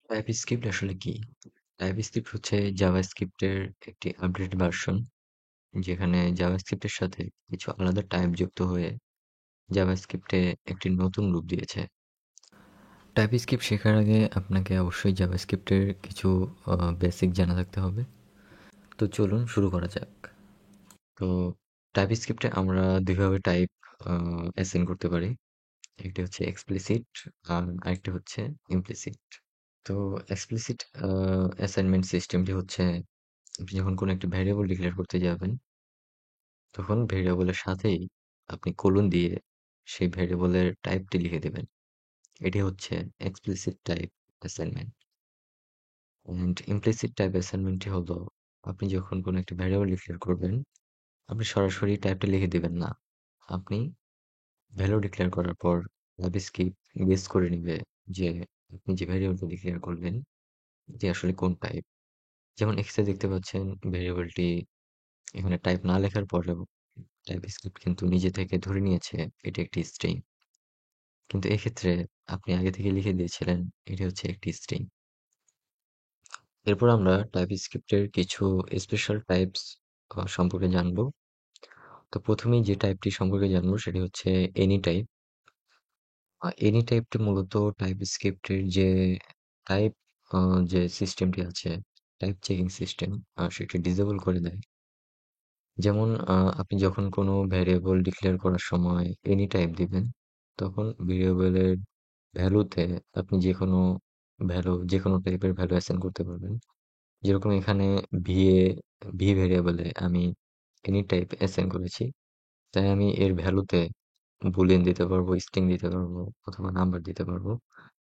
TypeScript আসলে কি? TypeScript হচ্ছে জাভাস্ক্রিপ্টের একটি আপডেট ভার্সন, যেখানে জাভাস্ক্রিপ্টের সাথে কিছু আলাদা টাইপ যুক্ত হয়ে জাভাস্ক্রিপ্টে একটি নতুন রূপ দিয়েছে। টাইপস্ক্রিপ্ট শেখার আগে আপনাকে অবশ্যই জাভাস্ক্রিপ্টের কিছু বেসিক জানা থাকতে হবে। তো চলুন শুরু করা যাক। তো টাইপস্ক্রিপ্টে আমরা দুইভাবে টাইপ অ্যাসাইন করতে পারি। একটি হচ্ছে এক্সপ্লিসিট আর আরেকটি হচ্ছে ইমপ্লিসিট। তো এক্সপ্লিসিট অ্যাসাইনমেন্ট সিস্টেমটি হচ্ছে আপনি যখন কোনো একটা ভ্যারিয়েবল ডিক্লেয়ার করতে যাবেন, তখন ভ্যারিয়েবলের সাথেই আপনি কোলন দিয়ে সেই ভ্যারিয়েবলের টাইপটি লিখে দেবেন। এটি হচ্ছে explicit type assignment. And implicit type অ্যাসাইনমেন্টটি হলো আপনি যখন কোনো একটা ভ্যারিয়েবল ডিক্লেয়ার করবেন, আপনি সরাসরি টাইপটা লিখে দিবেন না। আপনি ভ্যালু ডিক্লেয়ার করার পর জাভাস্ক্রিপ্ট গেস করে নিবে যে আপনি যে ভ্যারিয়েবলটা ডিক্লেয়ার করবেন এটি আসলে কোন টাইপ। যেমন এখানে দেখতে পাচ্ছেন ভ্যারিয়েবলটি এখানে টাইপ না লেখার পরেও টাইপস্ক্রিপ্ট কিন্তু নিজে থেকে ধরে নিয়েছে এটি একটি স্ট্রিং। কিন্তু এক্ষেত্রে আপনি আগে থেকে লিখে দিয়েছিলেন এটি হচ্ছে একটি স্ট্রিং। এরপর আমরা টাইপস্ক্রিপ্টের কিছু স্পেশাল টাইপস সম্পর্কে জানবো। তো প্রথমেই যে টাইপটি সম্পর্কে জানবো সেটি হচ্ছে এনি টাইপ। এনি টাইপটি মূলত টাইপস্ক্রিপ্টের যে টাইপ যে সিস্টেমটি আছে, টাইপ চেকিং সিস্টেম, সেটি ডিসেবল করে দেয়। যেমন আপনি যখন কোনো ভ্যারিয়েবল ডিক্লেয়ার করার সময় এনি টাইপ দিবেন, তখন ভ্যারিয়েবলের ভ্যালুতে আপনি যেকোনো টাইপের ভ্যালু অ্যাসাইন করতে পারবেন। যেরকম এখানে ভি এ ভি ভ্যারিয়েবলে আমি এনি টাইপ অ্যাসাইন করেছি। তাই আমি এর ভ্যালুতে বুলিয়ান দিতে পারবো, স্ট্রিং দিতে পারবো অথবা নাম্বার দিতে পারবো।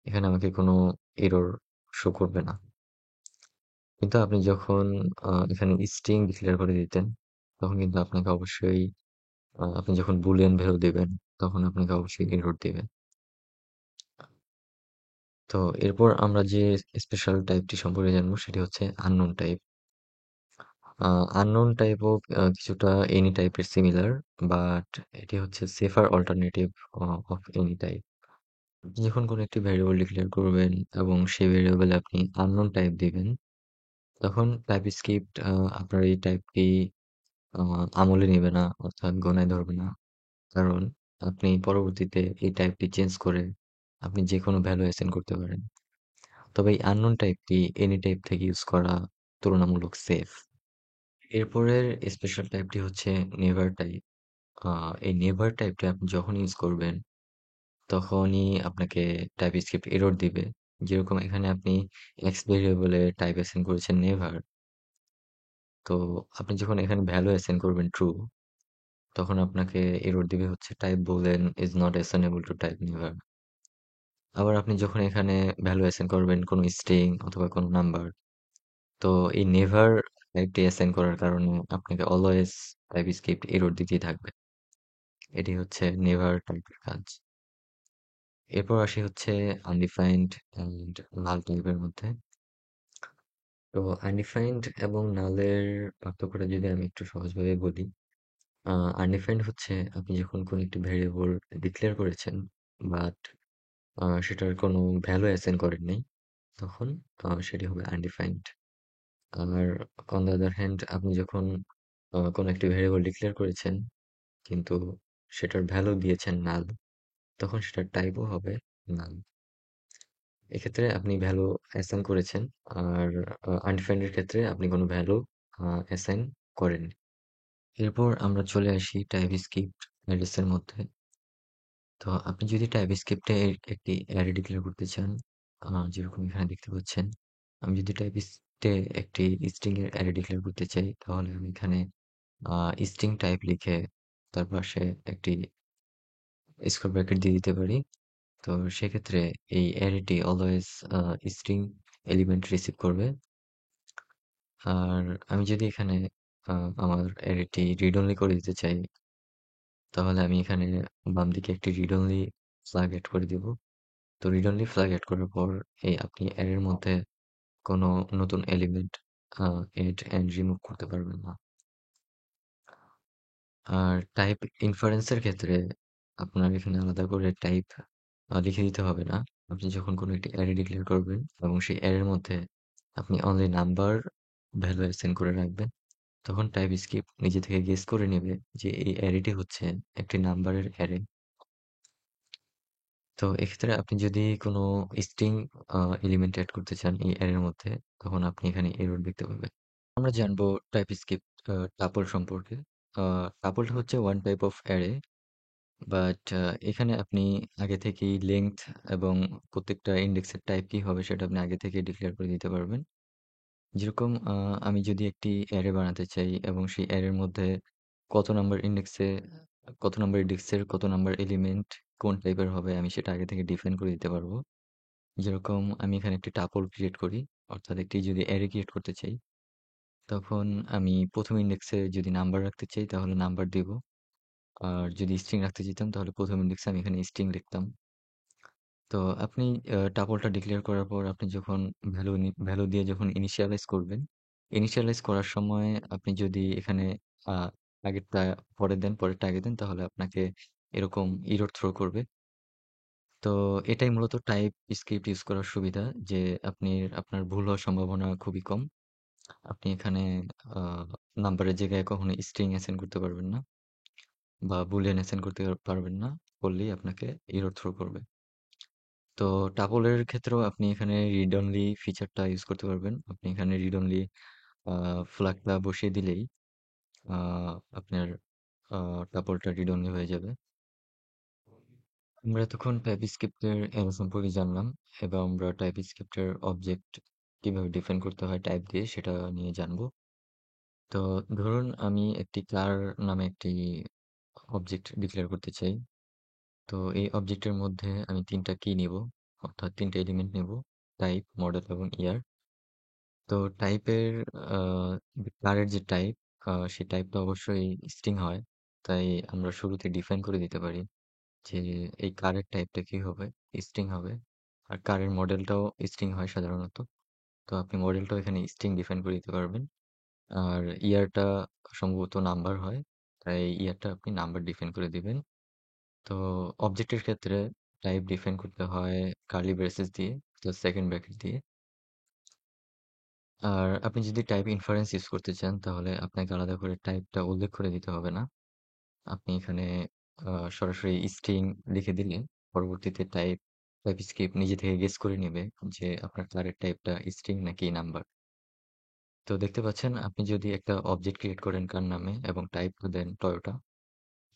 এখানে আমাকে কোনো এরর শো করবে না। কিন্তু আপনি যখন এখানে স্ট্রিং ডিক্লেয়ার করে দিতেন, তখন কিন্তু আপনাকে অবশ্যই আপনি যখন বুলিয়ান ভ্যালু দিবেন, তখন আপনাকে অবশ্যই এরর দিবে। তো এরপর আমরা যে স্পেশাল টাইপটি সম্পর্কে জানবো সেটি হচ্ছে আননোন টাইপ। আননোন টাইপও কিছুটা এনি টাইপের সিমিলার, বাট এটি হচ্ছে safer alternative of any type. আপনি যখন কোনো একটি ভ্যারিয়েবল ডিক্লেয়ার করবেন এবং সেই ভ্যারিয়েবলে আপনি আননোন টাইপ দিবেন, তখন টাইপস্ক্রিপ্ট আপনার এই টাইপটি আমলে নেবে না, অর্থাৎ গণায় ধরবে না। কারণ আপনি পরবর্তীতে এই টাইপটি চেঞ্জ করে আপনি যেকোনো ভ্যালু অ্যাসাইন করতে পারেন। তবে এই আননোন টাইপটি এনি টাইপ থেকে ইউজ করা তুলনামূলক সেফ। এরপরের স্পেশাল টাইপটি হচ্ছে নেভার টাইপ। এই নেভার টাইপটা আপনি যখন ইউজ করবেন, তখনই আপনাকে টাইপস্ক্রিপ্ট এরর দিবে। যেরকম এখানে আপনি এক্স ভেরিয়েবলে টাইপ অ্যাসাইন করেছেন নেভার। তো আপনি যখন এখানে ভ্যালু অ্যাসাইন করবেন ট্রু, তখন আপনাকে এরর দিবে হচ্ছে type boolean is not assignable to type never। আবার আপনি যখন এখানে ভ্যালু অ্যাসাইন করবেন কোনো স্ট্রিং অথবা কোনো নাম্বার, তো এই নেভার টাইপটি অ্যাসাইন করার কারণে আপনাকে অলওয়েজ টাইপস্ক্রিপ্ট এরর দিতেই থাকবে। এটি হচ্ছে নেভার টাইপের কাজ। এরপর আসি হচ্ছে আনডিফাইন্ড অ্যান্ড নাল টাইপের মধ্যে। তো আনডিফাইন্ড এবং নালের পার্থক্যটা যদি আমি একটু সহজভাবে বলি, আনডিফাইন্ড হচ্ছে আপনি যখন কোনো একটি ভ্যারিয়েবল ডিক্লেয়ার করেছেন, বাট সেটার কোনো ভ্যালু অ্যাসাইন করেননি, তখন সেটি হবে আনডিফাইন্ড। আর অন দ্য আদার হ্যান্ড আপনি যখন কোনো একটি ভ্যারিয়েবল ডিক্লেয়ার করেছেন, কিন্তু সেটার ভ্যালু দিয়েছেন নাল, তখন সেটার টাইপও হবে নাল। এক্ষেত্রে আপনি ভ্যালু অ্যাসাইন করেছেন, আর আনডিফাইন্ড এর ক্ষেত্রে আপনি কোনো ভ্যালু অ্যাসাইন করেননি। এরপর আমরা চলে আসি টাইপস্ক্রিপ্ট অ্যারেস এর মধ্যে। তো আপনি যদি টাইপস্ক্রিপ্টে একটি অ্যারে ডিক্লেয়ার করতে চান, যেরকম এখানে দেখতে পাচ্ছেন, আমি যদি টাইপস্ক্রিপ্টে একটি স্ট্রিং এর অ্যারে ডিক্লেয়ার করতে চাই, তাহলে আমি এখানে স্ট্রিং টাইপ লিখে তার পাশে একটি স্কোয়ার ব্র্যাকেট দিয়ে দিতে পারি। তো সেক্ষেত্রে এই অ্যারেটি অলওয়েজ স্ট্রিং এলিমেন্ট রিসিভ করবে। আর আমি যদি এখানে আমার অ্যারেটি রিড অনলি করে দিতে চাই, তাহলে আমি এখানে বাম দিকে একটি রিড অনলি ফ্ল্যাগ এড করে দিব। তো রিড অনলি ফ্ল্যাগ এড করার পর আপনি অ্যারের মধ্যে কোনো নতুন এলিমেন্ট এড এন্ড রিমুভ করতে পারবেন না। আর টাইপ ইনফারেন্স এর ক্ষেত্রে আপনার এখানে আলাদা করে টাইপ লিখে দিতে হবে না। আপনি যখন কোনো একটি অ্যারে ডিক্লেয়ার করবেন এবং সেই অ্যারের মধ্যে আপনি অনলি নাম্বার ভ্যালু অ্যাসাইন করে রাখবেন, তখন টাইপস্ক্রিপ্ট নিজে থেকে গেস করে নেবে যে এই অ্যারেটি হচ্ছে একটি নাম্বারের অ্যারে। তো এক্ষেত্রে আপনি যদি কোনো স্ট্রিং এলিমেন্ট এড করতে চান এই অ্যারের মধ্যে, তখন আপনি এখানে এরর দেখতে পাবেন। আমরা জানবো টাইপস্ক্রিপ্ট টাপল সম্পর্কে। টাপলটা হচ্ছে one type of array, but এখানে আপনি আগে থেকেই লেংথ এবং প্রত্যেকটা ইন্ডেক্সের টাইপ কি হবে সেটা আপনি আগে থেকে ডিক্লেয়ার করে দিতে পারবেন। যেরকম আমি যদি একটি অ্যারে বানাতে চাই এবং সেই অ্যারের মধ্যে কত নাম্বার ইন্ডেক্সে কত নাম্বার ইন্ডেক্সের কত নাম্বার এলিমেন্ট কোন টাইপের হবে আমি সেটা আগে থেকে ডিফাইন করে দিতে পারবো। যেরকম আমি এখানে একটি টাপল ক্রিয়েট করি, অর্থাৎ একটি যদি অ্যারে ক্রিয়েট করতে চাই, তখন আমি প্রথম ইন্ডেক্সে যদি নাম্বার রাখতে চাই তাহলে নাম্বার দিব। আর যদি স্ট্রিং রাখতে চাইতাম তাহলে প্রথম ইন্ডেক্সে আমি এখানে স্ট্রিং লিখতাম। তো আপনি টাপলটা ডিক্লেয়ার করার পর আপনি যখন ভ্যালু দিয়ে যখন ইনিশিয়ালাইজ করবেন, ইনিশিয়ালাইজ করার সময় আপনি যদি এখানে আ আগেরটা পরে দেন, পরেরটা আগে দেন তাহলে আপনাকে এরকম এরর থ্রো করবে। তো এটাই মূলত টাইপ স্ক্রিপ্ট ইউজ করার সুবিধা, যে আপনি আপনার ভুল হওয়ার সম্ভাবনা খুবই কম। আপনি এখানে আ নাম্বারের জায়গায় কখনো স্ট্রিং অ্যাসাইন করতে পারবেন না বা বুলিয়ান অ্যাসাইন করতে পারবেন না। করলেই আপনাকে এরর থ্রো করবে। তো টাপলের ক্ষেত্রেও আপনি এখানে রিড অনলি ফিচারটা ইউজ করতে পারবেন। আপনি এখানে রিড অনলি ফ্ল্যাগটা বসিয়ে দিলেই আ আপনার আ টাপলটা রিড অনলি হয়ে যাবে। আমরা এতক্ষণ টাইপস্ক্রিপ্টের এর সম্পর্কে জানলাম এবং আমরা টাইপস্ক্রিপ্টের অবজেক্ট কিভাবে ডিফাইন করতে হয় টাইপ দিয়ে সেটা নিয়ে জানবো। তো ধরুন আমি একটি কার নামে একটি অবজেক্ট ডিক্লেয়ার করতে চাই। তো এই অবজেক্টের মধ্যে আমি ৩ টা কি নিব, অর্থাৎ ৩ টা এলিমেন্ট নিব, টাইপ, মডেল এবং ইয়ার। তো টাইপের কারের যে টাইপ, সেই টাইপটা অবশ্যই স্ট্রিং হয়। তাই আমরা শুরুতে ডিফাইন করে দিতে পারি যে এই কারের টাইপটা কি হবে, স্ট্রিং হবে। আর কারের মডেলটাও স্ট্রিং হয় সাধারণত। তো আপনি মডেলটাও এখানে স্ট্রিং ডিফাইন করে দিতে পারবেন। আর ইয়ারটা সম্ভবত নাম্বার হয়, তাই ইয়ারটা আপনি নাম্বার ডিফাইন করে দিবেন। তো অবজেক্টের ক্ষেত্রে টাইপ ডিফাইন করতে হয় কার্লি ব্রেসেস দিয়ে প্লাস সেকেন্ড ব্র্যাকেট দিয়ে। আর আপনি যদি টাইপ ইনফারেন্স ইউজ করতে চান তাহলে আপনাকে আলাদা করে টাইপটা উল্লেখ করে দিতে হবে না। আপনি এখানে সরাসরি স্ট্রিং লিখে দিলে পরবর্তীতে টাইপস্ক্রিপ্ট নিজে থেকে গেস করে নেবে যে আপনার কারের টাইপটা স্ট্রিং নাকি নাম্বার। তো দেখতে পাচ্ছেন আপনি যদি একটা অবজেক্ট ক্রিয়েট করেন কার নামে এবং টাইপ দেন টয়োটা,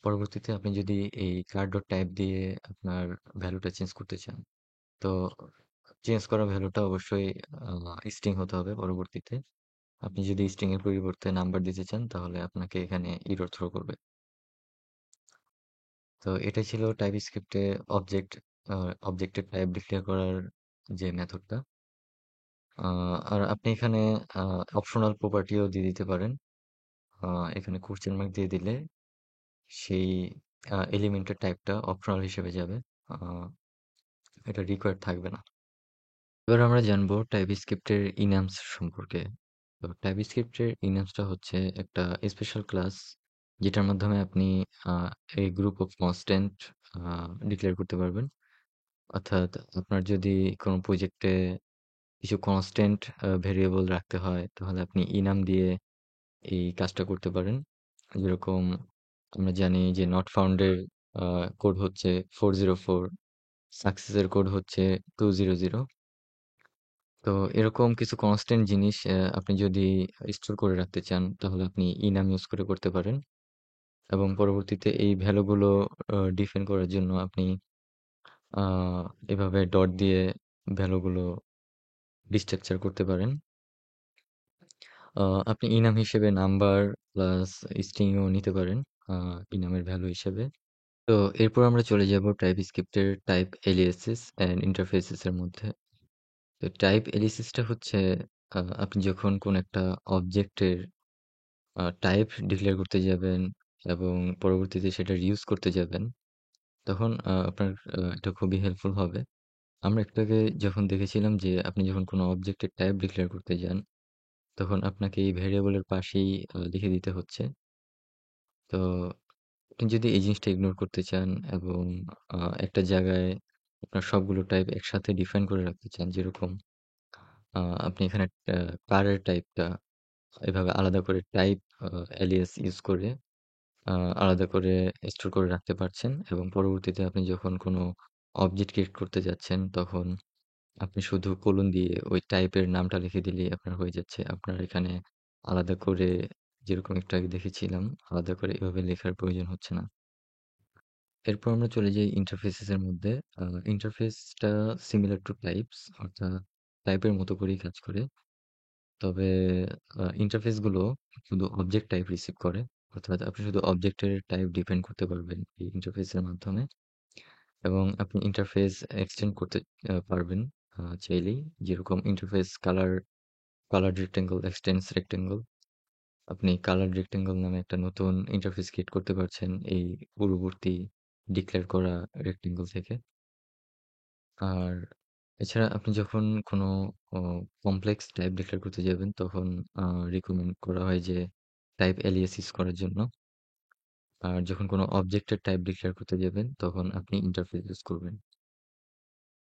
পরবর্তীতে আপনি যদি এই কার ডট টাইপ দিয়ে আপনার ভ্যালুটা চেঞ্জ করতে চান, তো চেঞ্জ করা ভ্যালুটা অবশ্যই স্ট্রিং হতে হবে পরবর্তীতে। আপনি যদি স্ট্রিং এর পরিবর্তে নাম্বার দিতে চান তাহলে আপনাকে এখানে এরর থ্রো করবে। তো এটাই ছিল টাইপস্ক্রিপ্টে অবজেক্ট অবজেক্টের টাইপ ডিক্লেয়ার করার যে মেথডটা। আর আপনি এখানে অপশনাল প্রপার্টিও দিয়ে দিতে পারেন। এখানে কোয়েশ্চেন মার্ক দিয়ে দিলে সেই এলিমেন্টের টাইপটা অপশনাল হিসেবে যাবে। আ এটা রিকোয়ার্ড থাকবে না। এবার আমরা জানবো টাইপস্ক্রিপ্টের ইনামস সম্পর্কে। তো টাইপস্ক্রিপ্টের ইনামসটা হচ্ছে একটা স্পেশাল ক্লাস, যেটার মাধ্যমে আপনি এই গ্রুপ অফ কনস্ট্যান্ট ডিক্লেয়ার করতে পারবেন। অর্থাৎ আপনার যদি কোনো প্রজেক্টে কিছু কনস্ট্যান্ট ভেরিয়েবল রাখতে হয় তাহলে আপনি ইনাম দিয়ে এই কাজটা করতে পারেন। যেরকম আমরা জানি যে নট ফাউন্ড এর কোড হচ্ছে 404, সাকসেস এর কোড হচ্ছে 200। তো এরকম কিছু কনস্ট্যান্ট জিনিস আপনি যদি স্টোর করে রাখতে চান তাহলে আপনি ইনাম ইউজ করে করতে পারেন এবং পরবর্তীতে এই ভ্যালুগুলো ডিফাইন করার জন্য আপনি আ এভাবে ডট দিয়ে ভ্যালুগুলো ডিস্ট্রাকচার করতে পারেন। আ আপনি ইনাম হিসেবে নাম্বার প্লাস স্ট্রিংও নিতে পারেন আ ইনামের ভ্যালু হিসেবে। তো এরপর আমরা চলে যাব টাইপস্ক্রিপ্টের টাইপ এলিয়াসেস অ্যান্ড ইন্টারফেসেস এর মধ্যে। তো টাইপ এলিয়াসেসটা হচ্ছে আপনি যখন কোন একটা অবজেক্টের টাইপ ডিক্লেয়ার করতে যাবেন এবং পরবর্তীতে সেটা ইউজ করতে যাবেন, তখন আপনার এটা খুবই হেল্পফুল হবে। আমরা একটু আগে যখন দেখেছিলাম যে আপনি যখন কোনো অবজেক্টের টাইপ ডিক্লেয়ার করতে যান, তখন আপনাকে এই ভেরিয়েবলের পাশেই লিখে দিতে হচ্ছে। তো আপনি যদি এই জিনিসটা ইগনোর করতে চান এবং একটা জায়গায় আপনার সবগুলো টাইপ একসাথে ডিফাইন করে রাখতে চান, যেরকম আপনি এখানে কারের টাইপটা এভাবে আলাদা করে টাইপ এলিয়াস ইউজ করে আ আলাদা করে স্টোর করে রাখতে পারছেন, এবং পরবর্তীতে আপনি যখন কোনো অবজেক্ট ক্রিয়েট করতে যাচ্ছেন, তখন আপনি শুধু কোলন দিয়ে ওই টাইপের নামটা লিখে দিলেই আপনার হয়ে যাচ্ছে। আপনার এখানে আলাদা করে, যেরকম একটু আগে দেখেছিলাম, আলাদা করে এভাবে লেখার প্রয়োজন হচ্ছে না। এরপর আমরা চলে যাই ইন্টারফেসেস এর মধ্যে। আ ইন্টারফেসটা সিমিলার টু টাইপস, অর্থাৎ টাইপের মতো করেই কাজ করে। তবে ইন্টারফেস গুলো শুধু অবজেক্ট টাইপ রিসিভ করে। অর্থাৎ আপনি শুধু অবজেক্টের টাইপ ডিফাইন করতে পারবেন এই ইন্টারফেসের মাধ্যমে, এবং আপনি ইন্টারফেস এক্সটেন্ড করতে পারবেন চাইলেই। যেরকম interface colour rectangle extends rectangle. আপনি কালার রেক্টেঙ্গল নামে একটা নতুন ইন্টারফেস ক্রিয়েট করতে পারছেন এই পূর্ববর্তী ডিক্লেয়ার করা রেক্টেঙ্গল থেকে। আর এছাড়া আপনি যখন কোনো অ কমপ্লেক্স টাইপ ডিক্লেয়ার করতে যাবেন, তখন আ রিকমেন্ড করা হয় যে টাইপ এলিয়াস ইউজ করার জন্য। আর যখন কোনো অবজেক্টের টাইপ ডিক্লেয়ার করতে যাবেন, তখন আপনি ইন্টারফেস ইউজ করবেন।